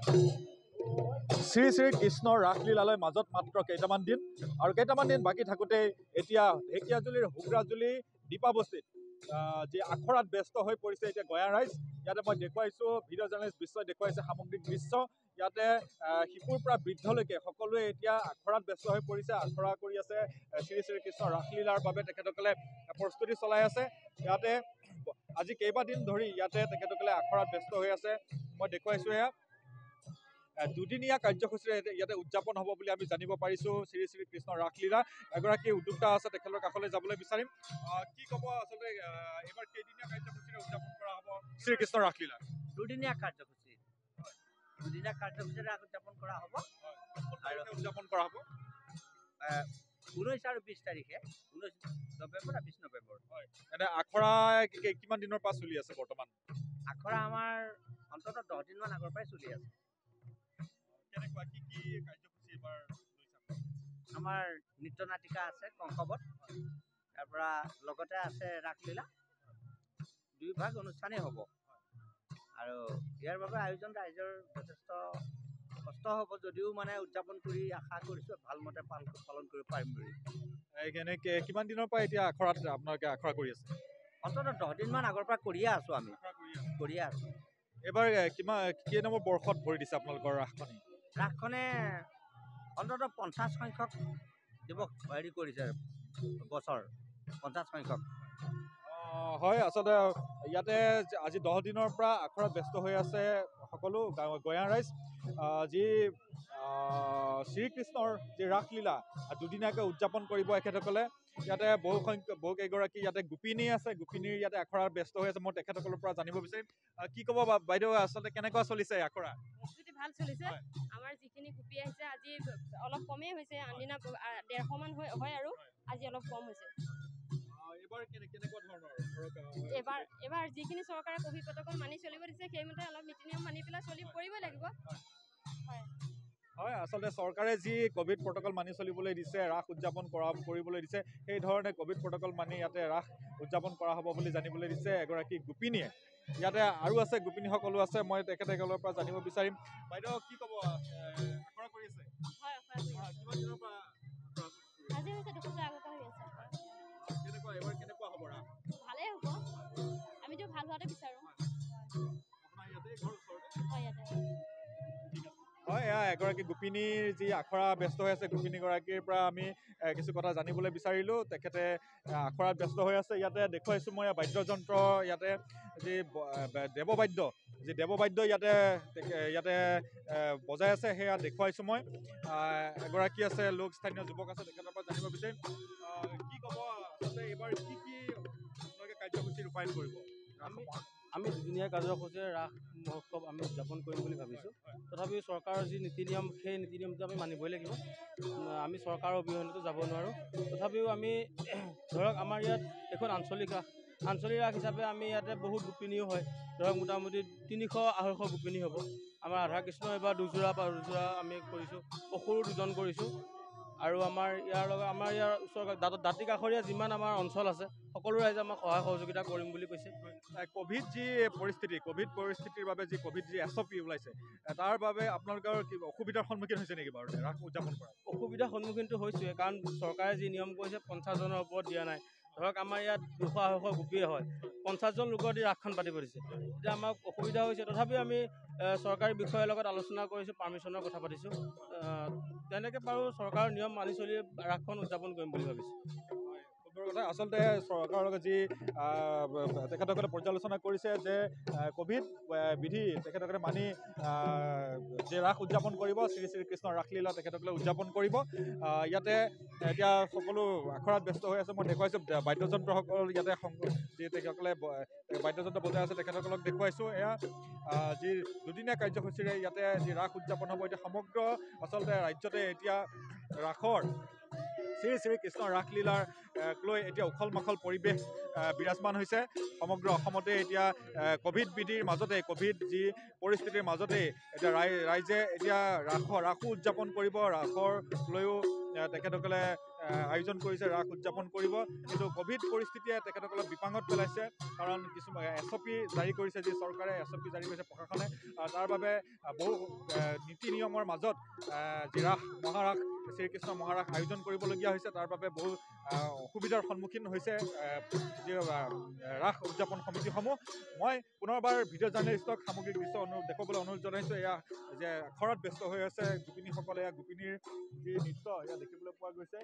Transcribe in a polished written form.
শ্ৰী শ্ৰী কৃষ্ণৰ ৰাসলীলালৈ মাজত মাত্ৰ কেইটামান দিন আৰু কেইটামান দিন বাকী থাকোঁতে এতিয়া ঢেকীয়াজুলিৰ হুগ্ৰাজুলি দীপাৱস্তিত যি আখৰাত ব্যস্ত হৈ পৰিছে এতিয়া গঞা ৰাইজ। ইয়াতে মই দেখুৱাইছোঁ, ভিডিঅ' জাৰ্নেলিষ্ট বিশ্বই দেখুৱাইছে সামগ্ৰিক দৃশ্য। ইয়াতে শিশুৰ পৰা বৃদ্ধলৈকে সকলোৱে এতিয়া আখৰাত ব্যস্ত হৈ পৰিছে, আখৰা কৰি আছে শ্ৰী শ্ৰী কৃষ্ণৰ ৰাসলীলাৰ বাবে তেখেতসকলে প্ৰস্তুতি চলাই আছে। ইয়াতে আজি কেইবাদিন ধৰি ইয়াতে তেখেতসকলে আখৰাত ব্যস্ত হৈ আছে। মই দেখুৱাইছোঁ এয়া দুদিনীয়া কাৰ্যসূচীৰে ইয়াতে উদযাপন হ'ব বুলি আমি জানিব পাৰিছোঁ শ্ৰী শ্ৰী কৃষ্ণৰ ৰাসলীলা। এগৰাকী উদ্যোক্তা আছে, তেখেতৰ কাষলৈ যাবলৈ বিচাৰিম। কি ক'ব আচলতে এইবাৰ কেইদিনীয়া কাৰ্যসূচীৰে উদযাপন কৰা হ'ব শ্ৰীকৃষ্ণৰ ৰাসলীলা? দুদিনীয়া কাৰ্যসূচী, দুদিনীয়া কাৰ্যসূচীৰে উদযাপন কৰা হ'ব। আৰু উদযাপন কৰা হ'ব 19 আৰু 20 তাৰিখে, 19 নৱেম্বৰ আৰু 20 নৱেম্বৰ। হয়, এনে আখৰা কিমান দিনৰ পৰা চলি আছে বৰ্তমান? আখৰা আমাৰ অন্ততঃ 10 দিনমান আগৰ পৰাই চলি আছে। কেনেকুৱা কি কি কাৰ্যসূচী এইবাৰ লৈছে? আমাৰ নৃত্য নাটিকা আছে কংসবত, তাৰ পৰা লগতে আছে ৰাসলীলা, দুইভাগ অনুষ্ঠানেই হ'ব। আৰু ইয়াৰ বাবে আয়োজন ৰাইজৰ যথেষ্ট কষ্ট হ'ব, যদিও মানে উদযাপন কৰি আশা কৰিছোঁ ভালমতে পালন কৰিব পাৰিম বুলি। কেনেকৈ কিমান দিনৰ পৰা এতিয়া আখৰাত আপোনালোকে আখৰা কৰি আছে? অন্ততঃ 10 দিনমান আগৰ পৰা কৰিয়ে আছোঁ, আমি কৰিয়ে আছোঁ। এইবাৰ কেই নম্বৰ বৰ্ষত ভৰি দিছে আপোনালোকৰ ৰাসখনি? ৰাসখনে অন্ততঃ 50 সংখ্যক দিৱস হেৰি কৰিছে, বছৰ 50 সংখ্যক। হয়, আচলতে ইয়াতে আজি 10 দিনৰ পৰা আখৰাত ব্যস্ত হৈ আছে সকলো গঞা ৰাইজ। যি শ্ৰীকৃষ্ণৰ যি ৰাসলীলা দুদিনীয়াকৈ উদযাপন কৰিব এখেতসকলে। ইয়াতে বহুকেইগৰাকী ইয়াতে গোপিনী আছে, গোপিনীৰ ইয়াতে আখৰাত ব্যস্ত হৈ আছে। মই তেখেতসকলৰ পৰা জানিব বিচাৰিম, কি ক'ব বাইদেউ, আচলতে কেনেকুৱা চলিছে আখৰা? প্ৰস্তুতি ভাল চলিছে। আমাৰ যিখিনি গোপী আহিছে আজি অলপ কমেই হৈছে, আনদিনা 150 মান হয় আৰু আজি অলপ কম হৈছে। এইবাৰ যিখিনি চৰকাৰে কোভিড প্ৰট'কল মানি চলিব দিছে সেইমতে অলপ নীতি নিয়ম মানি পেলাই কৰিবই লাগিব। হয়, আচলতে চৰকাৰে যি কোভিড প্ৰট'কল মানি চলিবলৈ দিছে, ৰাস উদযাপন কৰিবলৈ দিছে, সেই ধৰণে কোভিড প্ৰট'কল মানি ইয়াতে ৰাস উদযাপন কৰা হ'ব বুলি জানিবলৈ দিছে এগৰাকী গোপিনীয়ে। ইয়াতে আৰু আছে, গোপিনীসকলো আছে, মই তেখেতসকলৰ পৰা জানিব বিচাৰিম। বাইদেউ কি ক'ব, আখৰা কৰি আছে? হয়, আখৰা কৰি আছে। কিমান দিনৰ পৰা আজি হৈছে 2 সপ্তাহ আগৰ পৰা হৈ আছে। কেনেকুৱা এইবাৰ কেনেকুৱা হ'ব ৰাস? ভালেই হ'ব, আমিতো ভাল হোৱাতে বিচাৰোঁ। আপোনাৰ ইয়াতে ঘৰ ওচৰতে? হয়, ইয়াতে। হয়, এয়া এগৰাকী গোপিনীৰ যি আখৰা ব্যস্ত হৈ আছে, গোপিনীগৰাকীৰ পৰা আমি কিছু কথা জানিবলৈ বিচাৰিলোঁ। তেখেতে আখৰাত ব্যস্ত হৈ আছে। ইয়াতে দেখুৱাইছোঁ মই বাদ্যযন্ত্ৰ, ইয়াতে যি দেৱবাদ্য ইয়াতে বজাই আছে, সেয়া দেখুৱাইছোঁ মই। এগৰাকী আছে, স্থানীয় যুৱক আছে, তেখেতৰ পৰা জানিব বিচাৰিম। কি ক'ব আচলতে এইবাৰ কি আপোনালোকে কাৰ্যসূচী ৰূপায়ণ কৰিব? আমি দুদিনীয়া কাৰ্যসূচীৰে ৰাস মহোৎসৱ আমি উদযাপন কৰিম বুলি ভাবিছোঁ। তথাপিও চৰকাৰৰ যি নীতি নিয়ম, সেই নীতি নিয়মটো আমি মানিবই লাগিব। আমি চৰকাৰৰ অবিহনেতো যাব নোৱাৰোঁ। তথাপিও আমি ধৰক আমাৰ ইয়াত এখন আঞ্চলিক ৰাস হিচাপে আমি ইয়াতে বহুত গোপিনীও হয়। ধৰক মোটামুটি 300-250 গোপিনী হ'ব। আমাৰ ৰাধাকৃষ্ণ এইবাৰ 2 যোৰা আমি কৰিছোঁ, অসুৰো 2জন কৰিছোঁ। আৰু আমাৰ ইয়াৰ ওচৰ দাঁতি কাষৰীয়া যিমান আমাৰ অঞ্চল আছে, সকলো ৰাইজে আমাক সহায় সহযোগিতা কৰিম বুলি কৈছে। কোভিড পৰিস্থিতিৰ বাবে যি SOP ওলাইছে, তাৰ বাবে আপোনালোকৰ অসুবিধাৰ সন্মুখীন হৈছে নেকি বাৰু ৰাস উদযাপন কৰা? অসুবিধাৰ সন্মুখীনটো হৈছোৱে, কাৰণ চৰকাৰে যি নিয়ম কৰিছে 50 জনৰ ওপৰত দিয়া নাই। ধৰক আমাৰ ইয়াত 200-250 গোপীয়ে হয়, 50 জন লোকৰ দি ৰাসখন পাতিব দিছে। এতিয়া আমাক অসুবিধা হৈছে, তথাপিও আমি চৰকাৰী বিষয়াৰ লগত আলোচনা কৰিছোঁ, পাৰ্মিশ্যনৰ কথা পাতিছোঁ। তেনেকৈ বাৰু চৰকাৰৰ নিয়ম মানি চলি ৰাসখন উদযাপন কৰিম বুলি ভাবিছোঁ। কথা আচলতে চৰকাৰৰ লগত যি তেখেতসকলে পৰ্যালোচনা কৰিছে যে কোভিড বিধি তেখেতসকলে মানি যে ৰাস উদযাপন কৰিব, শ্ৰী শ্ৰী কৃষ্ণৰ ৰাসলীলা তেখেতসকলে উদযাপন কৰিব। ইয়াতে এতিয়া সকলো আখৰাত ব্যস্ত হৈ আছে। মই দেখুৱাইছোঁ বাদ্যযন্ত্ৰসকল ইয়াতে যি তেখেতসকলে বাদ্যযন্ত্ৰ বজাই আছে, তেখেতসকলক দেখুৱাইছোঁ। এয়া যি দুদিনীয়া কাৰ্যসূচীৰে ইয়াতে যি ৰাস উদযাপন হ'ব, এতিয়া সমগ্ৰ আচলতে ৰাজ্যতে এতিয়া ৰাসৰ শ্ৰী শ্ৰী কৃষ্ণ ৰাসলীলাৰ লৈ এতিয়া উখল মাখল পৰিৱেশ বিৰাজমান হৈছে সমগ্ৰ অসমতে এতিয়া ক'ভিড বিধিৰ মাজতে ক'ভিড যি পৰিস্থিতিৰ মাজতেই এতিয়া ৰাইজে এতিয়া ৰাসো উদযাপন কৰিব ৰাসৰ লৈও তেখেতসকলে আয়োজন কৰিছে ৰাস উদযাপন কৰিব কিন্তু ক'ভিড পৰিস্থিতিয়ে তেখেতসকলক বিপাঙত পেলাইছে কাৰণ কিছুমান SOP জাৰি কৰিছে যি চৰকাৰে SOP জাৰি কৰিছে প্ৰশাসনে তাৰ বাবে বহু নীতি নিয়মৰ মাজত যি ৰাস মহাৰাস শ্ৰীকৃষ্ণ মহাৰাস আয়োজন কৰিবলগীয়া হৈছে তাৰ বাবে বহু অসুবিধাৰ সন্মুখীন হৈছে যি ৰাস উদযাপন সমিতিসমূহ মই পুনৰবাৰ ভিডিঅ' জাৰ্নেলিষ্টক সামগ্ৰিক দৃশ্য দেখুৱাবলৈ অনুৰোধ জনাইছোঁ এয়া যে আখৰাত ব্যস্ত হৈ আছে গোপিনীসকলে গোপিনীৰ যি নৃত্য এয়া দেখিবলৈ পোৱা গৈছে